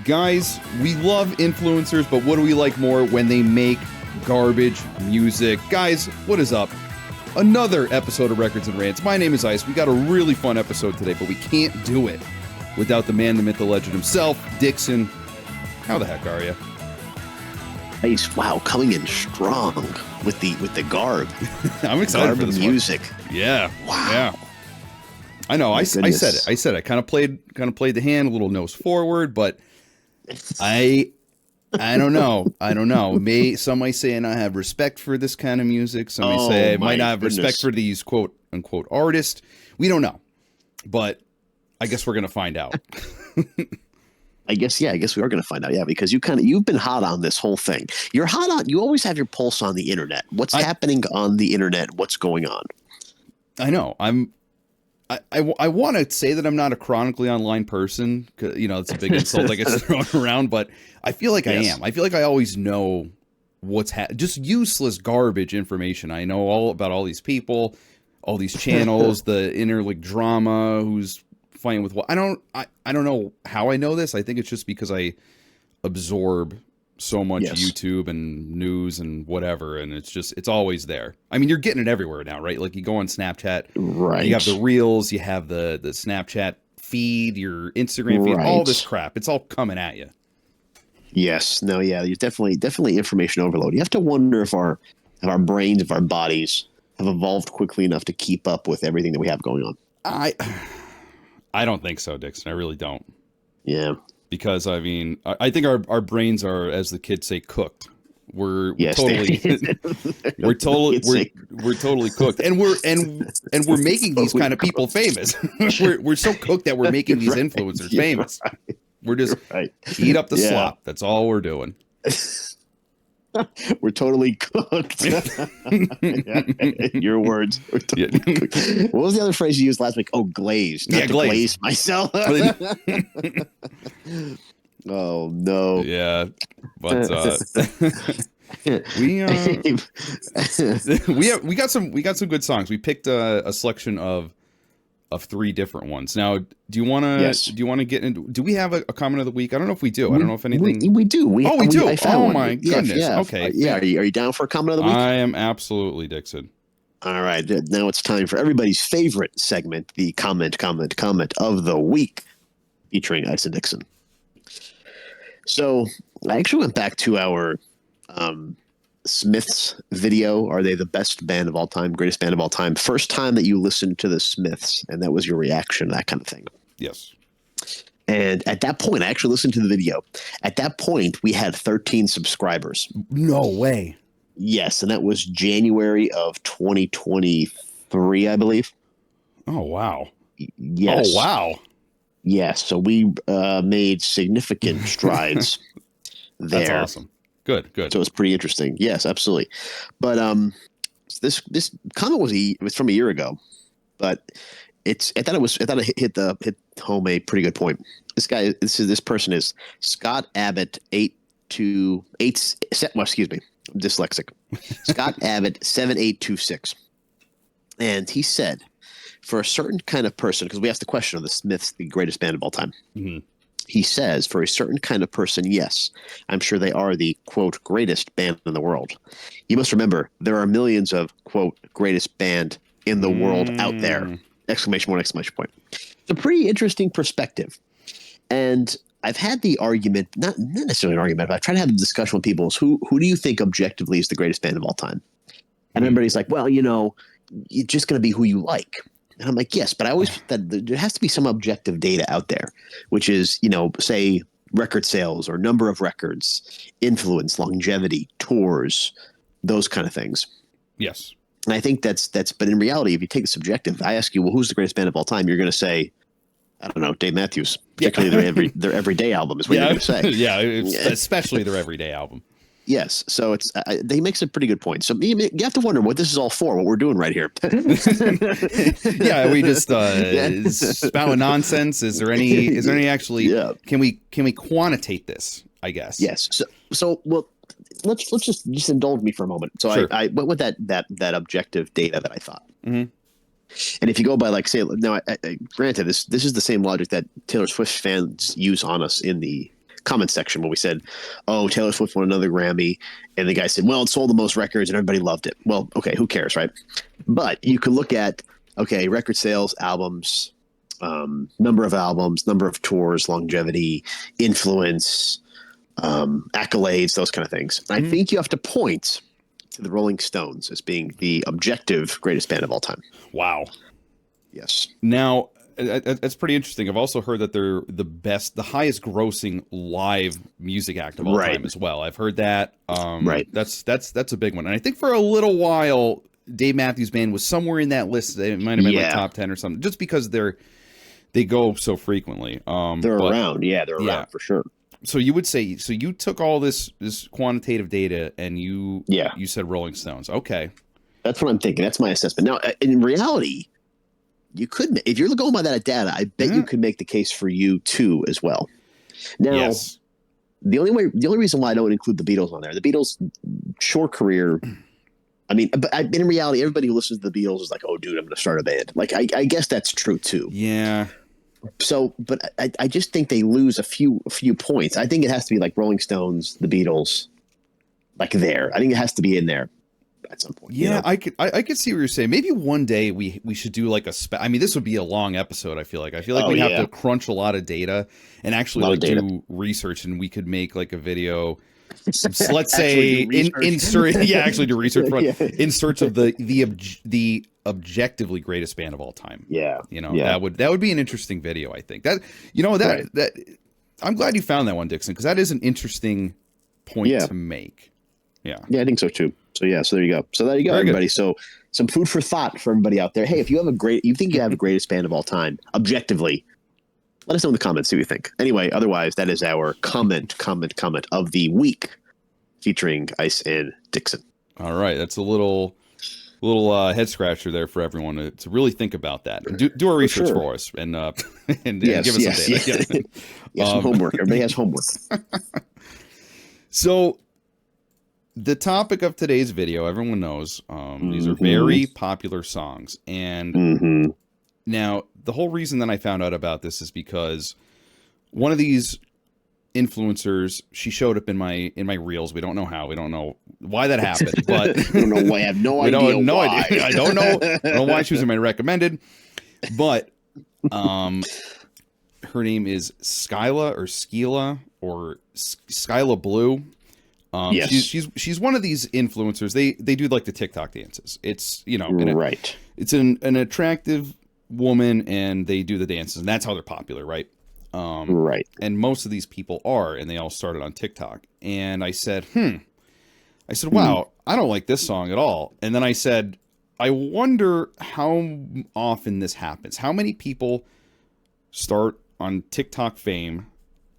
Guys, we love influencers, but what do we like more? When they make garbage music. Guys, what is up? Another episode of Records and Rants. My name is Ice. We got a really fun episode today, but we can't do it without the man, the myth, the legend himself, Dixon. How the heck are you? Ice, wow, coming in strong with the garb. I'm excited for this music. One. Yeah. Wow. Yeah. I know. I said goodness. it. I kind of played the hand, a little nose forward, but I don't know. Some might say I not have respect for this kind of music. Some may say I might not have respect for these quote unquote artists. We don't know, but I guess we're gonna find out. I guess we are going to find out. Yeah, because you've been hot on this whole thing. You're hot on. You always have your pulse on the internet. What's happening on the internet? What's going on? I know. I want to say that I'm not a chronically online person. You know, it's a big insult that gets thrown around, but I feel like I am. I feel like I always know what's just useless garbage information. I know all about all these people, all these channels, the inner like drama, who's fighting with what. I don't know how I know this. I think it's just because I absorb so much YouTube and news and whatever, and it's always there. I mean, you're getting it everywhere now, right? Like you go on Snapchat, right? You have the Reels, you have the Snapchat feed, your Instagram feed, all this crap. It's all coming at you. Yes. No. Yeah. You're definitely information overload. You have to wonder if our brains, if our bodies have evolved quickly enough to keep up with everything that we have going on. I don't think so, Dixon. I really don't. Yeah. Because I mean, I think our brains are, as the kids say, cooked. We're totally cooked, and we're making these kind of people famous. we're so cooked that we're making these influencers famous. Right. We're just eat up the slop. That's all we're doing. We're totally cooked. Your words. We're totally cooked. What was the other phrase you used last week? Oh, glazed. Not to glaze myself. Oh no. Yeah, but we got some good songs. We picked a selection of 3 different ones. Now, do you want to get into? Do we have a comment of the week? I don't know if we do. I don't know if anything. We do. We do. Oh my goodness. Yeah. Okay. Yeah. Are you down for a comment of the week? I am absolutely, Dixon. All right. Now it's time for everybody's favorite segment, the comment of the week, featuring Ice and Dixon. So I actually went back to our Smiths video. Are they the best band of all time, greatest band of all time? First time that you listened to the Smiths, and that was your reaction, that kind of thing. Yes. And at that point, I actually listened to the video. At that point, we had 13 subscribers. No way. Yes, and that was January of 2023, I believe. Oh, wow. Yes. Oh, wow. Yes, so we made significant strides there. That's awesome. Good. So it was pretty interesting. Yes, absolutely. But this comment was from a year ago, but I thought it hit home a pretty good point. This person is Scott Abbott 828. Well, excuse me, I'm dyslexic. Scott Abbott 7826, and he said, for a certain kind of person, because we asked the question of the Smiths, the greatest band of all time. Mm-hmm. He says, for a certain kind of person, yes, I'm sure they are the, quote, greatest band in the world. You must remember, there are millions of, quote, greatest band in the world out there. Exclamation point, exclamation point. It's a pretty interesting perspective. And I've had the argument, not necessarily an argument, but I've tried to have a discussion with people. Who do you think objectively is the greatest band of all time? And everybody's like, well, it's just going to be who you like. And I'm like, yes, but I always that there has to be some objective data out there, which is, say record sales or number of records, influence, longevity, tours, those kind of things. Yes. And I think that's, but in reality, if you take the subjective, I ask you, well, who's the greatest band of all time? You're going to say, I don't know, Dave Matthews, particularly their Everyday album is what you're going to say. Yeah, especially their Everyday album. Yes, so it's he makes a pretty good point. So you have to wonder what this is all for, what we're doing right here. Yeah, we just spouting nonsense. Is there any actually? Yeah. Can we quantitate this? I guess. Yes. So well, let's just indulge me for a moment. So sure. I went with that objective data that I thought. Mm-hmm. And if you go by say now, granted, this is the same logic that Taylor Swift fans use on us in the comment section when we said, "Oh, Taylor Swift won another Grammy," and the guy said, "Well, it sold the most records and everybody loved it." Well, okay, who cares, right? But you could look at record sales, albums, number of albums, number of tours, longevity, influence, accolades, those kind of things. I think you have to point to the Rolling Stones as being the objective greatest band of all time. Wow. Yes. Now, that's pretty interesting. I've also heard that they're the highest grossing live music act of all time as well. I've heard that. Right. That's a big one. And I think for a little while, Dave Matthews Band was somewhere in that list. It might have been like top 10 or something, just because they go so frequently. They're around. Yeah, they're around for sure. So you would say, so you took all this quantitative data and you said Rolling Stones. Okay. That's what I'm thinking. That's my assessment. Now, in reality, you could, if you're going by that data, I bet you could make the case for U2 as well. Now, the only reason why I don't include the Beatles on there, the Beatles' short career, I mean, but in reality, everybody who listens to the Beatles is like, "Oh, dude, I'm going to start a band." Like, I guess that's true too. Yeah. So, but I just think they lose a few points. I think it has to be like Rolling Stones, the Beatles, like there. I think it has to be in there at some point. Yeah, I could see what you're saying. Maybe one day we should do like I mean, this would be a long episode. I feel like we'd have to crunch a lot of data and actually do research, and we could make like a video. Let's say in search in search of the objectively greatest band of all time. Yeah. That would be an interesting video. I think that I'm glad you found that one, Dixon, because that is an interesting point to make. Yeah. Yeah, I think so too. So there you go. Very everybody. Good. So some food for thought for everybody out there. Hey, if you think you have the greatest band of all time, objectively, let us know in the comments. See what you think. Anyway, otherwise, that is our comment of the week featuring Ice and Dixon. All right. That's a little head scratcher there for everyone to really think about that. And do our research for us and give us some data. Yes, some homework. Everybody has homework. So the topic of today's video, everyone knows, these are very popular songs. And now the whole reason that I found out about this is because one of these influencers, she showed up in my reels. We don't know how. We don't know why that happened. But I don't know why. I have no idea. Idea. I don't know why she was in my recommended. But her name is SKILAH or SKILAH Blue. Yes. She's one of these influencers. They do like the TikTok dances. It's right. It's an attractive woman, and they do the dances, and that's how they're popular, right? Right. And most of these people are, and they all started on TikTok. And I said, wow, I don't like this song at all. And then I said, I wonder how often this happens. How many people start on TikTok fame,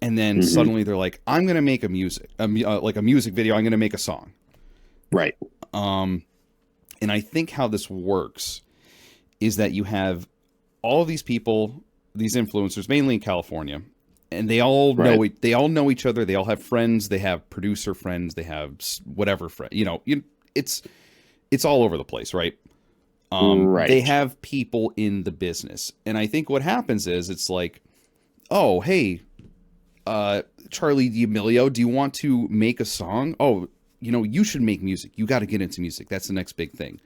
and then suddenly they're like, I'm going to make a music video. I'm going to make a song. Right. And I think how this works is that you have all of these people, these influencers, mainly in California, and they all know each other. They all have friends. They have producer friends. They have whatever friend. It's all over the place, right? They have people in the business, and I think what happens is it's like, oh, hey, Charli D Amelio, do you want to make a song? Oh, you should make music. You got to get into music. That's the next big thing.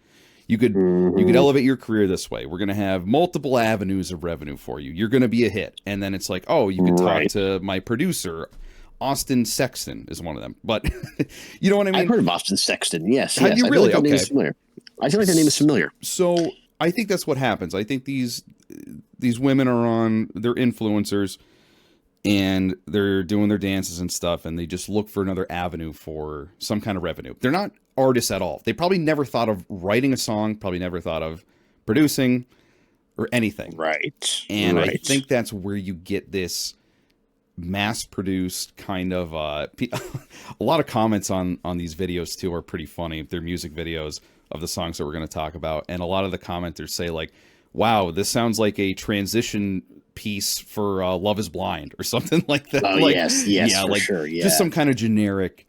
You could elevate your career this way. We're going to have multiple avenues of revenue for you. You're going to be a hit. And then it's like, oh, you could talk to my producer. Austin Sexton is one of them. But you know what I mean? I've heard of Austin Sexton. Yes. Have you really? Okay. I feel like the name is familiar. So I think that's what happens. I think these women they're influencers, and they're doing their dances and stuff, and they just look for another avenue for some kind of revenue. They're not artists at all. They probably never thought of writing a song, probably never thought of producing or anything. Right. And I think that's where you get this mass-produced kind of a lot of comments on these videos too are pretty funny. They're music videos of the songs that we're going to talk about, and a lot of the commenters say like, wow, this sounds like a transition piece for Love is Blind or something like that. Oh, like, yes, for like sure. Yeah. Just some kind of generic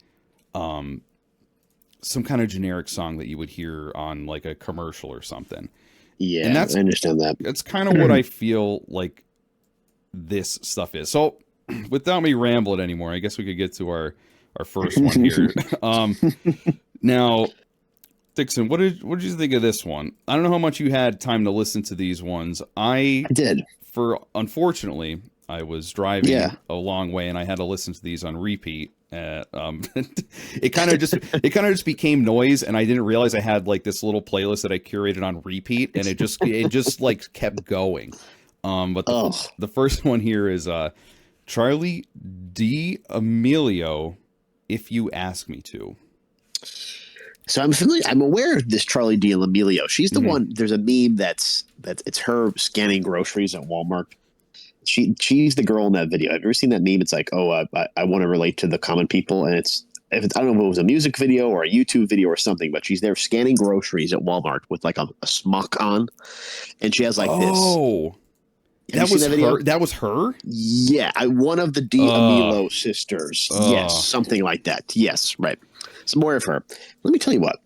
song that you would hear on like a commercial or something. Yeah, and I understand that. That's kind of what I feel like this stuff is. So without me rambling anymore, I guess we could get to our first one here. Now, Dixon, what did you think of this one? I don't know how much you had time to listen to these ones. I did. Unfortunately, I was driving a long way and I had to listen to these on repeat. It kind of just became noise, and I didn't realize I had like this little playlist that I curated on repeat, and it just like kept going. But the first one here is Charli D Amelio, If You Ask Me To. So I'm aware of this Charli D Amelio. She's the one. There's a meme that's it's her scanning groceries at Walmart. She's the girl in that video. Have you ever seen that meme? It's like, I want to relate to the common people, and I don't know if it was a music video or a YouTube video or something, but she's there scanning groceries at Walmart with like a smock on, and she has like this. Oh, that was her. That was her. Yeah, one of the D Amelio sisters. Yes, something like that. Yes, right. Some more of her. Let me tell you what.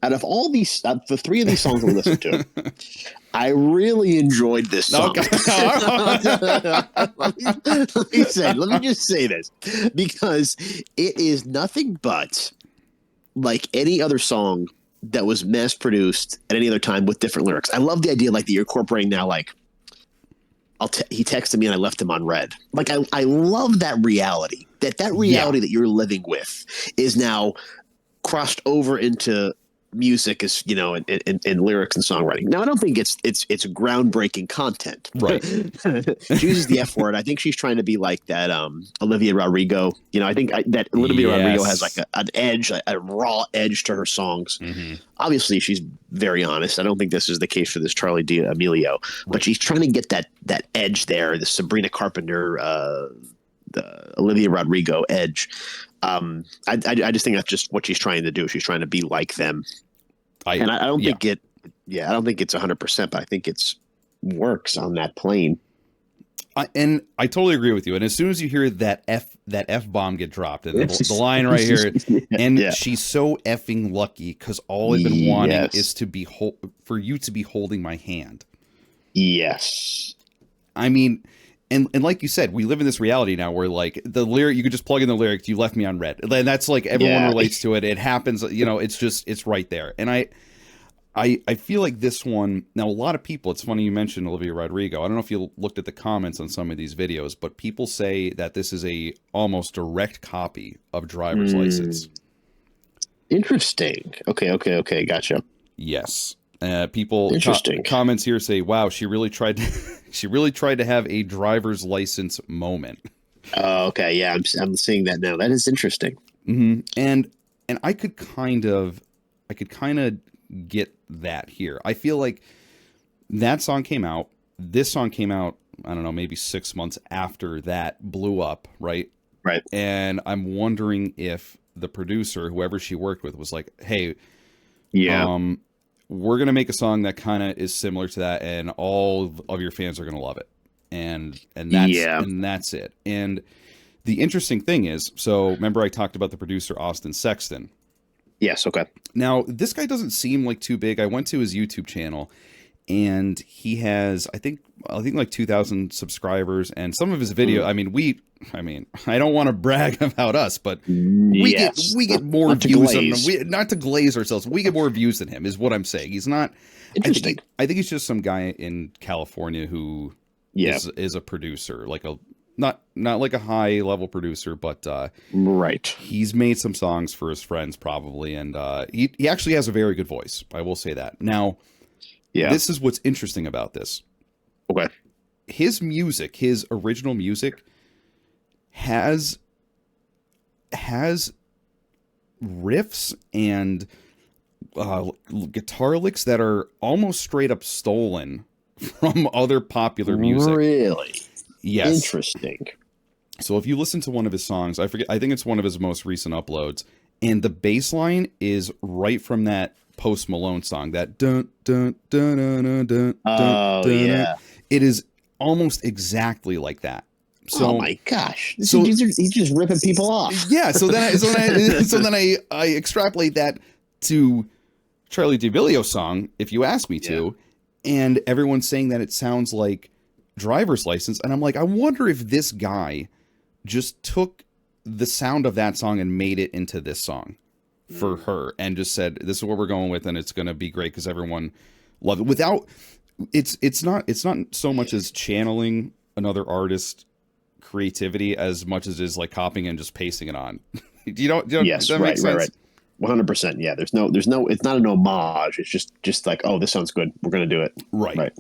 Out of all these, the three of these songs we listened to, I really enjoyed this song. Okay. let me just say this, because it is nothing but like any other song that was mass produced at any other time with different lyrics. I love the idea like that you're incorporating now, like he texted me and I left him on red. Like I love that reality. That reality that you're living with is now crossed over into music, as you know, in lyrics and songwriting. Now, I don't think it's groundbreaking content. Right. She uses the F word. I think she's trying to be like that Olivia Rodrigo. You know, I think that Olivia Rodrigo has like an edge, a raw edge to her songs. Mm-hmm. Obviously, she's very honest. I don't think this is the case for this Charli D Amelio, but she's trying to get that edge there, the Sabrina Carpenter, the Olivia Rodrigo edge. I just think that's just what she's trying to do. She's trying to be like them. I don't think I don't think it's 100%, but I think it's works on that plane. And I totally agree with you. And as soon as you hear that F bomb get dropped, and the line right here, and she's so effing lucky because all I've been wanting is to be for you to be holding my hand. Yes. I mean, and like you said, we live in this reality now where like the lyric, you could just plug in the lyrics, you left me on red. And that's like everyone relates to it. It happens, you know, it's right there. And I feel like this one, now a lot of people, it's funny you mentioned Olivia Rodrigo. I don't know if you looked at the comments on some of these videos, but people say that this is a almost direct copy of Driver's License. Interesting. Okay. Gotcha. Yes. People comments here say, wow, she really tried to have a driver's license moment. Oh, okay. Yeah. I'm seeing that now. That is interesting. Mm-hmm. And I could kind of get that here. I feel like that song came out. This song came out, I don't know, maybe 6 months after that blew up. Right. Right. And I'm wondering if the producer, whoever she worked with, was like, hey, we're going to make a song that kind of is similar to that, and all of your fans are going to love it. And that's it. And the interesting thing is, so remember I talked about the producer, Austin Sexton. Yes. Okay. Now, this guy doesn't seem like too big. I went to his YouTube channel, and he has, I think like 2,000 subscribers, and some of his video, I mean, I don't want to brag about us, but we get more views than him. Not to glaze ourselves. We get more views than him is what I'm saying. He's not interesting. I think he's just some guy in California who is a producer, like not like a high level producer, but right. He's made some songs for his friends probably, and he actually has a very good voice. I will say that. Now, this is what's interesting about this. Okay. His music, his original music, has riffs and guitar licks that are almost straight up stolen from other popular music. Really? Yes. Interesting. So if you listen to one of his songs, I think it's one of his most recent uploads, and the bass line is right from that Post Malone song, that dun dun dun dun dun dun. Oh, dun, yeah. dun. It is almost exactly like that. So, oh my gosh! He's just ripping people off. Yeah. So then I extrapolate that to Charli D'Amelio's song, If You Ask Me To, and everyone's saying that it sounds like driver's license, and I'm like, I wonder if this guy just took the sound of that song and made it into this song for her, and just said, this is what we're going with, and it's going to be great because everyone loved it. Without, it's not so much as channeling another artist creativity as much as it is like copying and just pasting it on. Yes, does that make sense? right. 100%. Yeah. There's no, it's not an homage. It's just like, oh, this sounds good, we're going to do it. Right.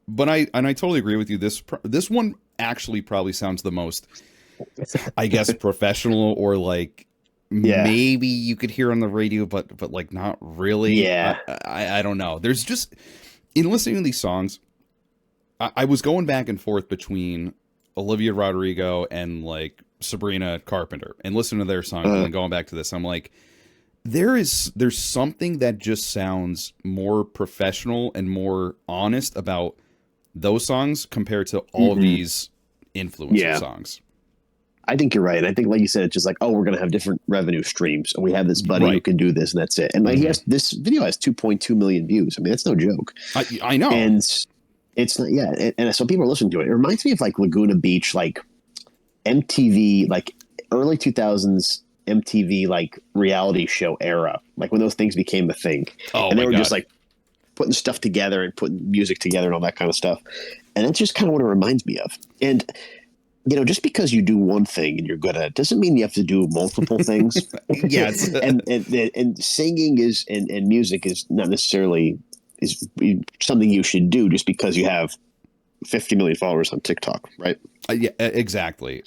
But I totally agree with you. This one actually probably sounds the most, I guess, professional, or like maybe you could hear on the radio, but like not really. Yeah. I don't know. There's just, in listening to these songs, I was going back and forth between Olivia Rodrigo and like Sabrina Carpenter, and listening to their songs and then going back to this. I'm like, there's something that just sounds more professional and more honest about those songs compared to all of these influencer songs. I think you're right. I think, like you said, it's just like, oh, we're going to have different revenue streams, and we have this buddy who can do this, and that's it. And like, this video has 2.2 million views. I mean, that's no joke. I know. And it's not, and so people are listening to it. It reminds me of like Laguna Beach, like MTV, like early 2000s MTV, like reality show era, like when those things became a thing. And they were just like putting stuff together and putting music together and all that kind of stuff. And that's just kind of what it reminds me of. And, you know, just because you do one thing and you're good at it doesn't mean you have to do multiple things. Yes. and singing is, and music is not necessarily is something you should do just because you have 50 million followers on TikTok, right? Yeah, exactly.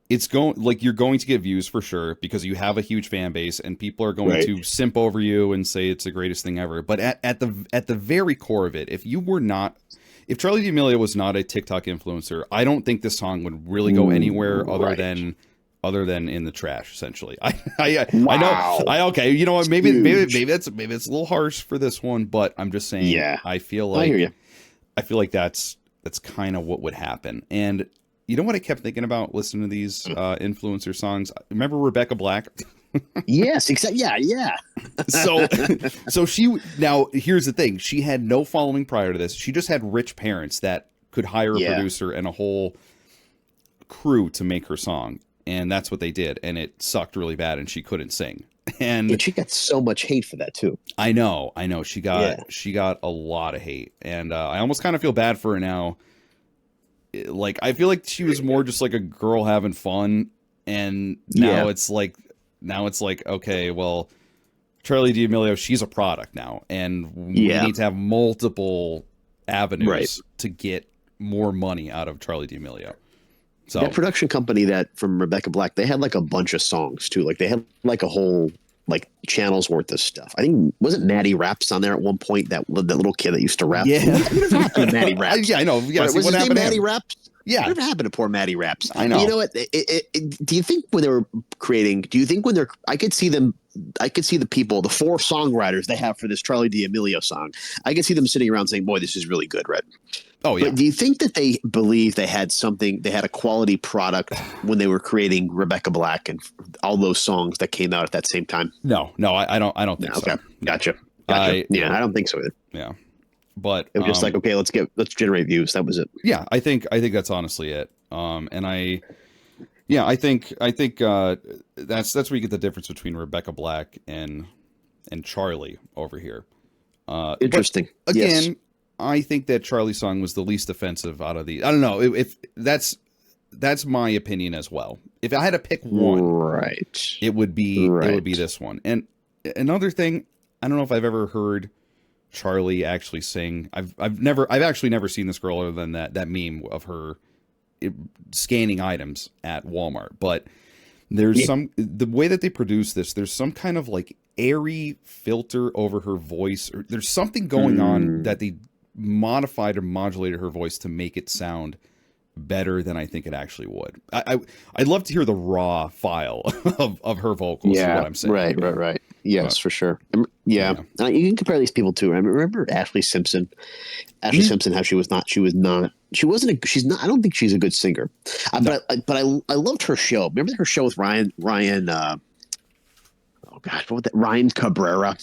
It's going, like, you're going to get views for sure because you have a huge fan base and people are going to simp over you and say it's the greatest thing ever. But at the very core of it, if Charli D'Amelio was not a TikTok influencer, I don't think this song would really go anywhere other than in the trash. Essentially, I know. Okay, you know what? Maybe it's a little harsh for this one, but I'm just saying. Yeah, I feel like, I hear you. I feel like that's kind of what would happen. And you know what I kept thinking about listening to these influencer songs? Remember Rebecca Black? Yes, exactly. Yeah. So now here's the thing. She had no following prior to this. She just had rich parents that could hire a producer and a whole crew to make her song. And that's what they did. And it sucked really bad and she couldn't sing. And she got so much hate for that too. I know. She got a lot of hate. And I almost kind of feel bad for her now. Like, I feel like she was more just like a girl having fun. And now it's like, okay, well, Charli D'Amelio, she's a product now. And we need to have multiple avenues to get more money out of Charli D'Amelio. So that production company that from Rebecca Black, they had like a bunch of songs too. Like they had like a whole like channel's worth of stuff. I think, wasn't Maddie Raps on there at one point? That little kid that used to rap. Yeah, whatever happened to Maddie Raps? Yeah, I know. Yeah, was his name Maddie Raps? Yeah, whatever happened to poor Maddie Raps? I know. You know what? Do you think when they were creating? Do you think when they're? I could see them. I could see the people, the 4 songwriters they have for this Charli D'Amelio song. I could see them sitting around saying, "Boy, this is really good, Red." Oh yeah. But do you think that they believe they had something? They had a quality product when they were creating Rebecca Black and all those songs that came out at that same time? No, I don't think so. Okay, gotcha. I don't think so either. Yeah, but it was just like, okay, let's generate views. That was it. Yeah, I think that's honestly it. And I think that's where you get the difference between Rebecca Black and Charli over here. Interesting. Again, I think that Charli's song was the least offensive out of the. I don't know if that's my opinion as well. If I had to pick one, it would be this one. And another thing, I don't know if I've ever heard Charli actually sing. I've actually never seen this girl other than that meme of her scanning items at Walmart. But there's the way that they produce this, there's some kind of like airy filter over her voice, or there's something going on that they modified or modulated her voice to make it sound better than I think it actually would. I'd love to hear the raw file of her vocals. Yeah, is what I'm saying. Right. Yes, for sure. Yeah. You can compare these people too. I remember Ashley Simpson. Simpson, how she's not. I don't think she's a good singer. But I loved her show. Remember her show with Ryan? Oh gosh, what was that? Ryan Cabrera.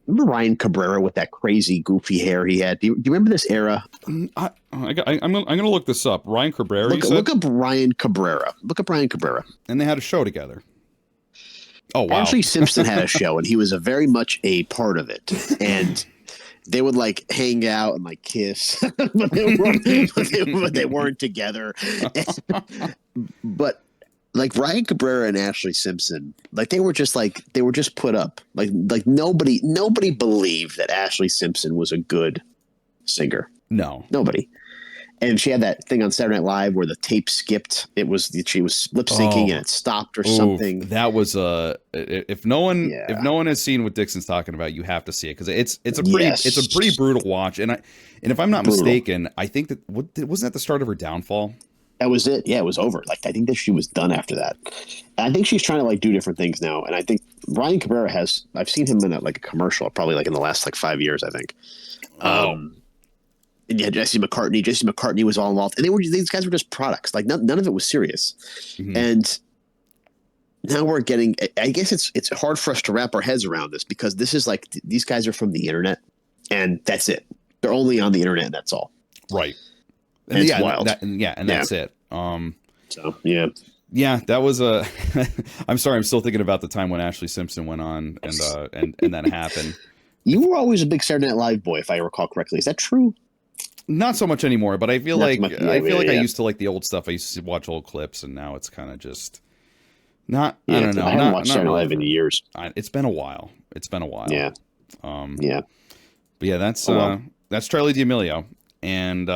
remember Ryan Cabrera with that crazy goofy hair he had? Do you remember this era? I'm gonna look this up. Ryan Cabrera. Look up Ryan Cabrera. Look up Ryan Cabrera. And they had a show together. Oh wow! Ashley Simpson had a show, and he was very much a part of it. And they would like hang out and like kiss, but they weren't together. But like Ryan Cabrera and Ashley Simpson, like they were just put up. Like nobody believed that Ashley Simpson was a good singer. No, nobody. And she had that thing on Saturday Night Live where the tape skipped. She was lip syncing and it stopped or something. That was if no one has seen what Dixon's talking about, you have to see it because it's a pretty brutal watch. And if I'm not mistaken, I think that wasn't that the start of her downfall. That was it. Yeah, it was over. Like I think that she was done after that. And I think she's trying to like do different things now. And I think Ryan Cabrera I've seen him in a commercial probably like in the last like 5 years. I think. And yeah, Jesse McCartney was all involved, and these guys were just products. Like none of it was serious. Mm-hmm. And now we're getting. I guess it's hard for us to wrap our heads around this because this is like these guys are from the internet, and that's it. They're only on the internet, and that's all. Right. And it's wild. That's it. So yeah. Yeah, that was a. I'm sorry, I'm still thinking about the time when Ashley Simpson went on and that happened. You were always a big Saturday Night Live boy, if I recall correctly. Is that true? Not so much anymore, but I feel I used to like the old stuff. I used to watch old clips, and now it's kind of just not. I don't know. I haven't watched Saturday Night Live in years. It's been a while. Yeah. But yeah, that's Charli D Amelio. And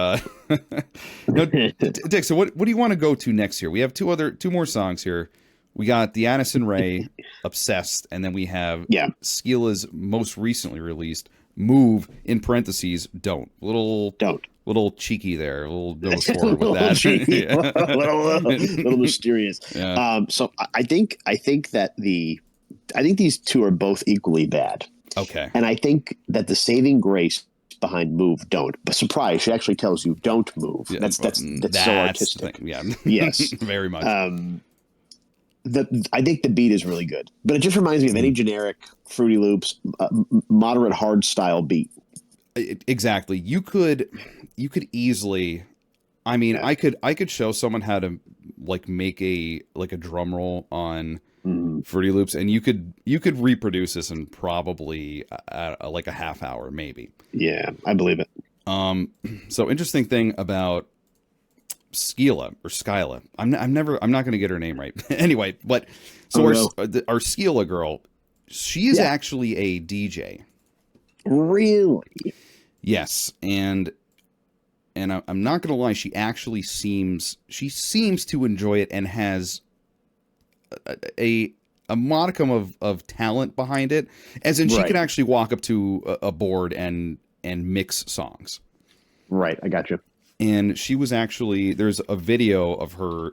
Dick, so what do you want to go to next here? We have two more songs here. We got the Addison Rae-Obsessed, and then we have SKILAH's most recently released Move, in parentheses, don't. Little cheeky there. A little nose forward with that. little mysterious. Yeah. So I think that these two are both equally bad. Okay. And I think that the saving grace behind Move, don't. But surprise, she actually tells you don't move. Yeah, that's so artistic. Yeah. Yes. Very much. I think the beat is really good, but it just reminds me of any generic Fruity Loops, moderate hard style beat. Exactly. You could easily. I mean, I could show someone how to like make a drum roll on Fruity Loops, and you could reproduce this in probably like a half hour, maybe. Yeah, I believe it. So interesting thing about SKILAH. I'm not going to get her name right. Anyway, but so our SKILAH girl, she is actually a DJ. Really? Yes, and I'm not going to lie, she actually seems to enjoy it and has a modicum of talent behind it, as in she can actually walk up to a board and mix songs. Right, I got you. And she was actually, there's a video of her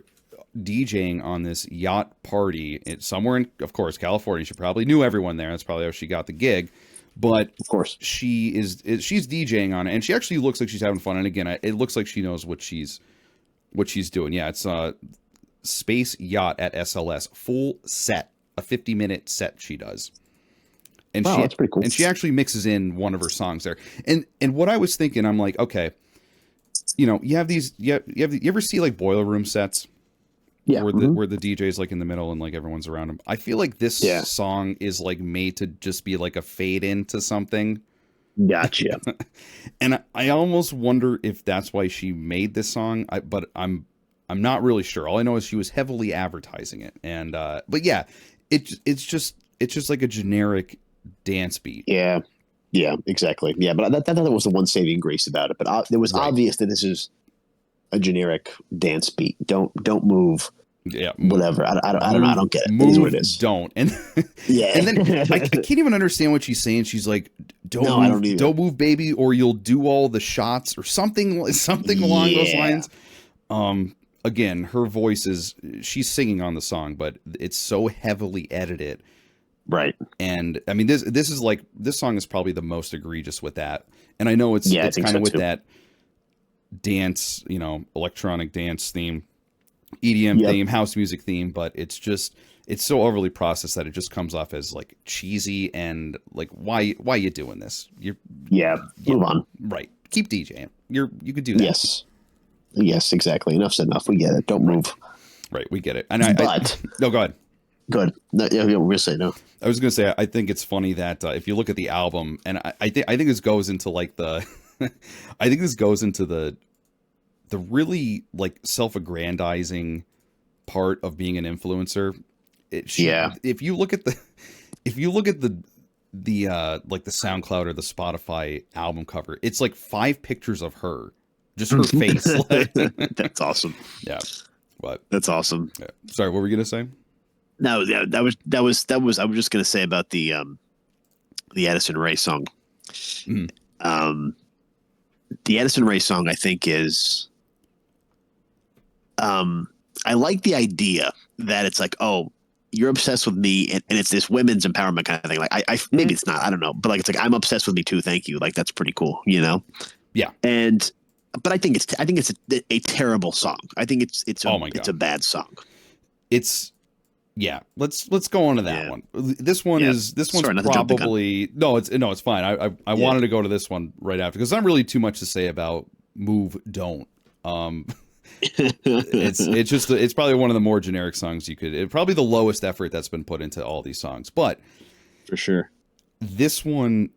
DJing on this yacht party somewhere in, of course, California. She probably knew everyone there. That's probably how she got the gig. But of course, she's DJing on it, and she actually looks like she's having fun. And again, it looks like she knows what she's doing. Yeah, it's Space Yacht at SLS, full set, a 50-minute set she does. And that's pretty cool. And she actually mixes in one of her songs there. And what I was thinking, I'm like, okay. You know, you ever see like boiler room sets? Yeah. Where the DJ's like in the middle and like everyone's around him. I feel like this song is like made to just be like a fade into something. Gotcha. And I almost wonder if that's why she made this song. But I'm not really sure. All I know is she was heavily advertising it. And but yeah, it's just like a generic dance beat. Yeah. Yeah, exactly. Yeah, but that was the one saving grace about it. But it was obvious that this is a generic dance beat. Don't move. Yeah, whatever. I don't know. I don't get it. Move, it is what it is. Don't. And and then I can't even understand what she's saying. She's like, don't move, baby, or you'll do all the shots or something along those lines. Again, her voice she's singing on the song, but it's so heavily edited. Right. And I mean, this song is probably the most egregious with that. And I know it's kind of with that dance, electronic dance theme. EDM theme, house music theme, but it's so overly processed that it just comes off as like cheesy and like why you doing this? Move on. Right. Keep DJing. You could do that. Yes, exactly. Enough said enough. We get it. Don't move. Right, we get it. And no, go ahead. Good. No, we're gonna say no. I was gonna say I think it's funny that if you look at the album, and I think this goes into like the, I think this goes into the really like self-aggrandizing part of being an influencer. If you look at the like the SoundCloud or the Spotify album cover, it's like 5 pictures of her, just her face. That's awesome. Yeah, but that's awesome. Yeah. Sorry, what were you gonna say? No, yeah, that was. I was just gonna say about the Addison Rae song. The Addison Rae song, I think, is. I like the idea that it's like, oh, you're obsessed with me, and it's this women's empowerment kind of thing. Like, I maybe it's not, I don't know, but like it's like I'm obsessed with me too. Thank you. Like that's pretty cool, you know? Yeah. But I think it's a terrible song. I think it's a bad song. Yeah, let's go on to that one. This one's probably it's fine. I wanted to go to this one right after because there's not really too much to say about Move Don't. It's probably one of the more generic songs probably the lowest effort that's been put into all these songs, but for sure this one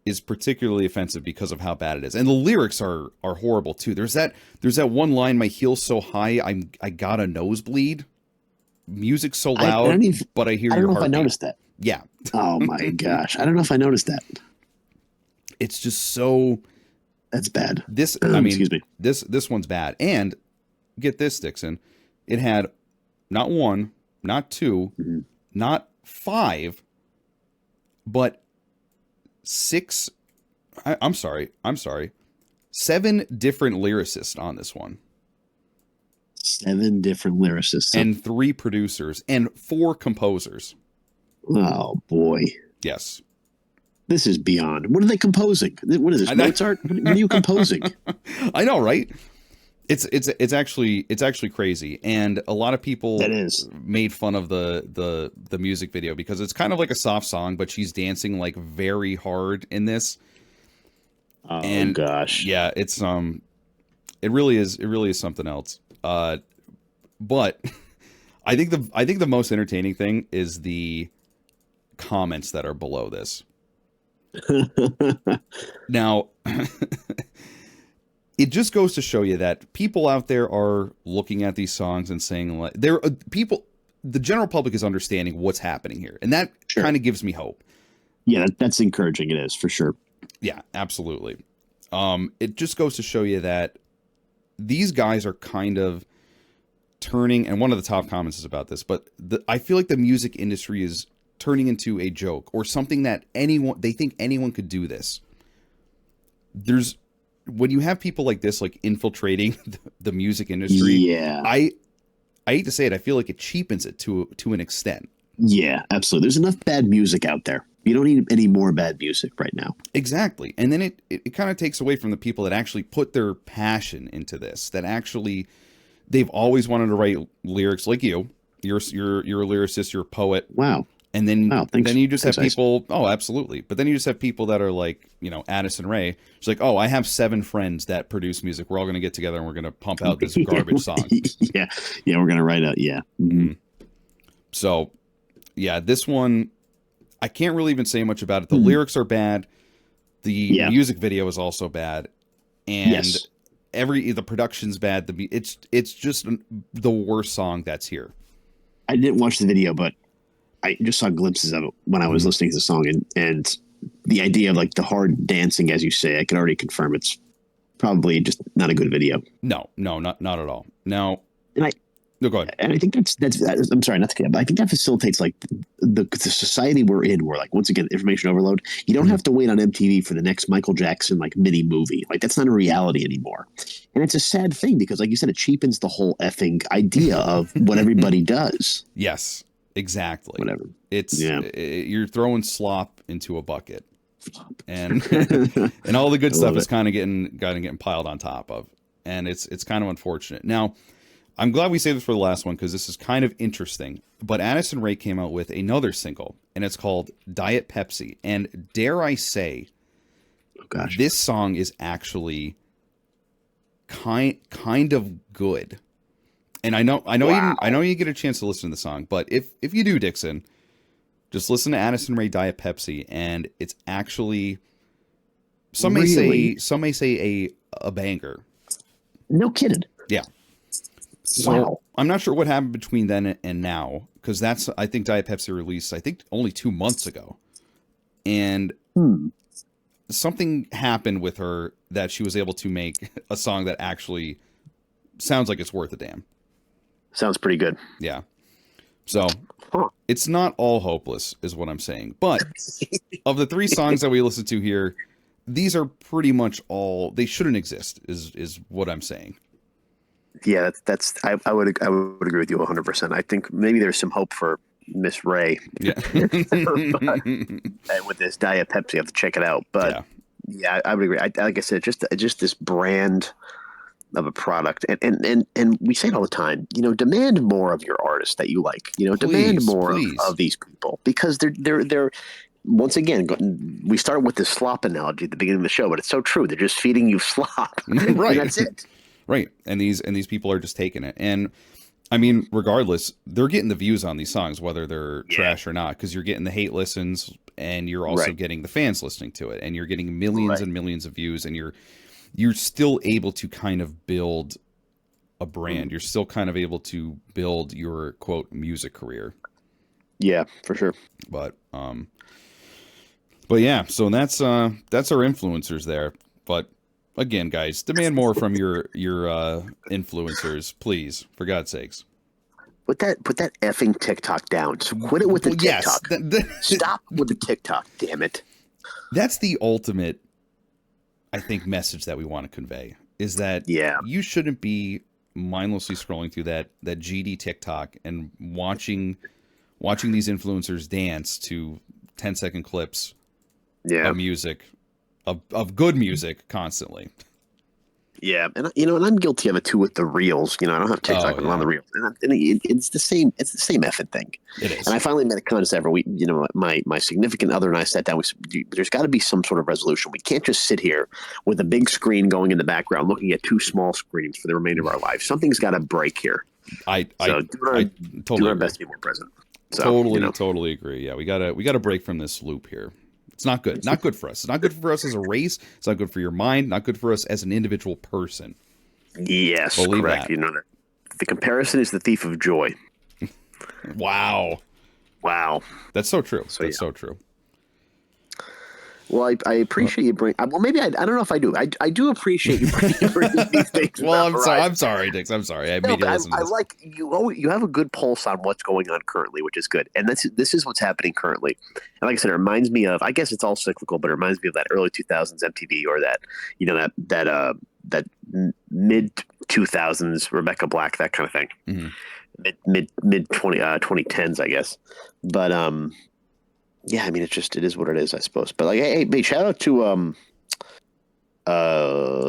is particularly offensive because of how bad it is, and the lyrics are horrible too. There's that one line, "My heel's so high, I got a nosebleed." Music so loud, but I hear your heartbeat. I don't know if I noticed that. Yeah. Oh my gosh, I don't know if I noticed that. It's just so. That's bad. Excuse me. This one's bad, and get this, Dixon. It had not 1, not 2, not 5, but 6. I'm sorry. 7 different lyricists on this one. 7 different lyricists. And 3 producers and 4 composers. Oh, boy. Yes. This is beyond. What are they composing? What is this, Mozart? What are you composing? I know, right? It's actually crazy. And a lot of people made fun of the music video because it's kind of like a soft song, but she's dancing like very hard in this. Oh, gosh. Yeah, it's it really is something else. But I think the most entertaining thing is the comments that are below this. Now, it just goes to show you that people out there are looking at these songs and saying like the general public is understanding what's happening here, and that kind of gives me hope. Yeah, that's encouraging. It is for sure. Yeah, absolutely. It just goes to show you that these guys are kind of turning, and one of the top comments is about this, but I feel like the music industry is turning into a joke or something that they think anyone could do this. When you have people like this, like infiltrating the music industry, I hate to say it, I feel like it cheapens it to an extent. Yeah, absolutely. There's enough bad music out there. You don't need any more bad music right now. Exactly. And then it kind of takes away from the people that actually put their passion into this, that actually they've always wanted to write lyrics like you. You're a lyricist, you're a poet. Wow. And then you just have people, absolutely. But then you just have people that are like, Addison Rae. She's like, I have 7 friends that produce music. We're all going to get together and we're going to pump out this garbage song. Yeah, we're going to write out, Mm-hmm. So, yeah, this one, I can't really even say much about it. The lyrics are bad. The music video is also bad. And the production's bad. It's just the worst song that's here. I didn't watch the video, but I just saw glimpses of it when I was listening to the song, and the idea of like the hard dancing, as you say, I can already confirm it's probably just not a good video. No, not at all. Now, go ahead. And I think that's I'm sorry, not to get, but I think that facilitates like the society we're in, where like once again information overload. You don't have to wait on MTV for the next Michael Jackson like mini movie. Like that's not a reality anymore, and it's a sad thing because, like you said, it cheapens the whole effing idea of what everybody does. Yes. Exactly. Whatever. You're throwing slop into a bucket, and and all the good stuff is kind of getting piled on top of, and it's kind of unfortunate. Now, I'm glad we saved this for the last one because this is kind of interesting. But Addison Rae came out with another single, and it's called Diet Pepsi. And dare I say, this song is actually kind of good. And I know you get a chance to listen to the song, but if you do, Dixon, just listen to Addison Rae Diet Pepsi, and it's actually some may say a banger. No kidding. Yeah. So wow. I'm not sure what happened between then and now, because I think Diet Pepsi released only 2 months ago, and something happened with her that she was able to make a song that actually sounds like it's worth a damn. Sounds pretty good. Yeah. So it's not all hopeless, is what I'm saying. But of the 3 songs that we listened to here, these are pretty much all, they shouldn't exist, is what I'm saying. Yeah, I would agree with you 100%. I think maybe there's some hope for Miss Ray. Yeah. With this Diet Pepsi, I have to check it out. But yeah, I would agree. Like I said, just this brand of a product, and we say it all the time. Demand more of your artists that you like. Demand more of these people, because they're once again, we started with this slop analogy at the beginning of the show, but it's so true. They're just feeding you slop. Right. And that's it. Right. And these people are just taking it. And I mean, regardless, they're getting the views on these songs, whether they're trash or not, because you're getting the hate listens, and you're also getting the fans listening to it, and you're getting millions and millions of views, and you're still able to kind of build a brand. You're still kind of able to build your quote music career. Yeah, for sure. But yeah, so that's our influencers there. But again, guys, demand more from your influencers, please, for God's sakes. Put that effing TikTok down. So quit it with the TikTok. Stop with the TikTok, damn it. That's the ultimate, I think, message that we want to convey, is that you shouldn't be mindlessly scrolling through that GD TikTok and watching these influencers dance to 10-second clips of music, of good music constantly. Yeah, and I'm guilty of it too with the reels. I don't have TikTok, but I'm on the reels, and it's the same. It's the same effing thing. It is. And I finally made a concept where my significant other and I sat down. There's got to be some sort of resolution. We can't just sit here with a big screen going in the background, looking at 2 small screens for the remainder of our lives. Something's got to break here. I totally do our best to be more present. So, totally agree. Yeah, we gotta break from this loop here. It's not good. Not good for us. It's not good for us as a race. It's not good for your mind. Not good for us as an individual person. Yes, correct. That. The comparison is the thief of joy. Wow. That's so true. That's so true. Well, I appreciate you bringing. Well, maybe I don't know if I do. I do appreciate you bringing these things. Well, I'm sorry, Dix. I'm sorry. I made you listen to this. I like you. You have a good pulse on what's going on currently, which is good. And this is what's happening currently. And like I said, it reminds me of. I guess it's all cyclical, but it reminds me of that early 2000s MTV, or that mid 2000s Rebecca Black, that kind of thing. Mm-hmm. Mid 2010s, I guess. But yeah, I mean, it is what it is, I suppose. But like, hey, shout out to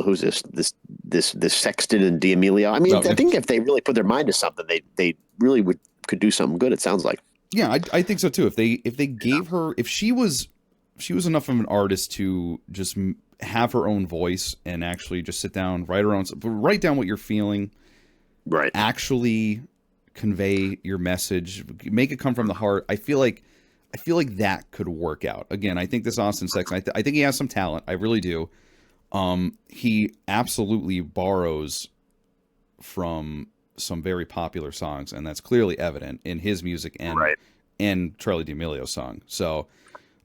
who's this Sexton and D Amelio. I mean, I think if they really put their mind to something, they really could do something good. It sounds like. Yeah, I think so too. If they gave her, if she was enough of an artist to just have her own voice and actually just sit down, write down what you're feeling, right? Actually convey your message, make it come from the heart. I feel like that could work out. Again, I think this Austin Sexton, I think he has some talent. I really do. He absolutely borrows from some very popular songs, and that's clearly evident in his music and Charli D Amelio's song. So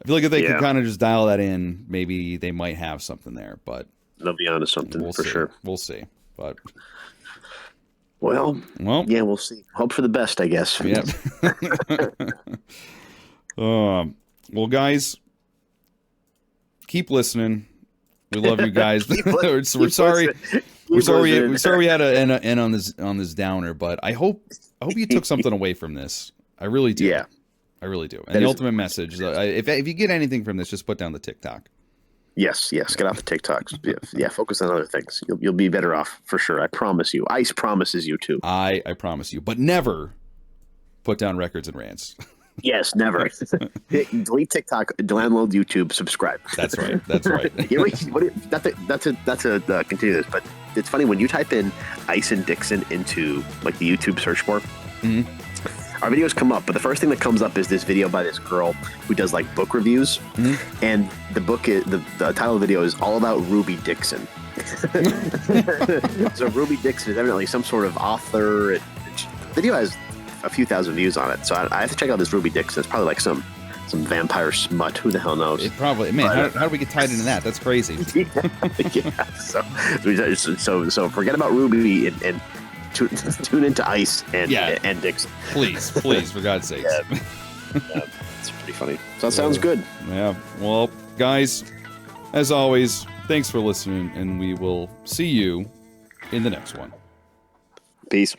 I feel like if they could kind of just dial that in, maybe they might have something there. But they'll be onto something for sure. We'll see. But well, yeah, we'll see. Hope for the best, I guess. Yeah. Well, guys, keep listening. We love you guys. We're sorry we had to end on this downer, but I hope you took something away from this. I really do. Yeah, I really do. And the ultimate message: if you get anything from this, just put down the TikTok. Yes, yes. Get off the TikToks. Yeah, focus on other things. You'll be better off for sure. I promise you. Ice promises you too. I promise you, but never put down records and rants. Yes, never. Delete TikTok, download YouTube, subscribe. That's right. That's right. Not to continue this, but it's funny when you type in Ice and Dixon into like the YouTube search bar. Mm-hmm. Our videos come up, but the first thing that comes up is this video by this girl who does like book reviews, and the book is the title of the video is all about Ruby Dixon. So Ruby Dixon is evidently some sort of author. The video has a few thousand views on it, so I have to check out this Ruby Dixon. It's probably like some vampire smut. Who the hell knows? It probably. Man, how do we get tied into that? That's crazy. Yeah. So forget about Ruby and tune into Ice and Dixon. Please, for God's sakes. Yeah, it's pretty funny. So that sounds good. Yeah. Well, guys, as always, thanks for listening, and we will see you in the next one. Peace.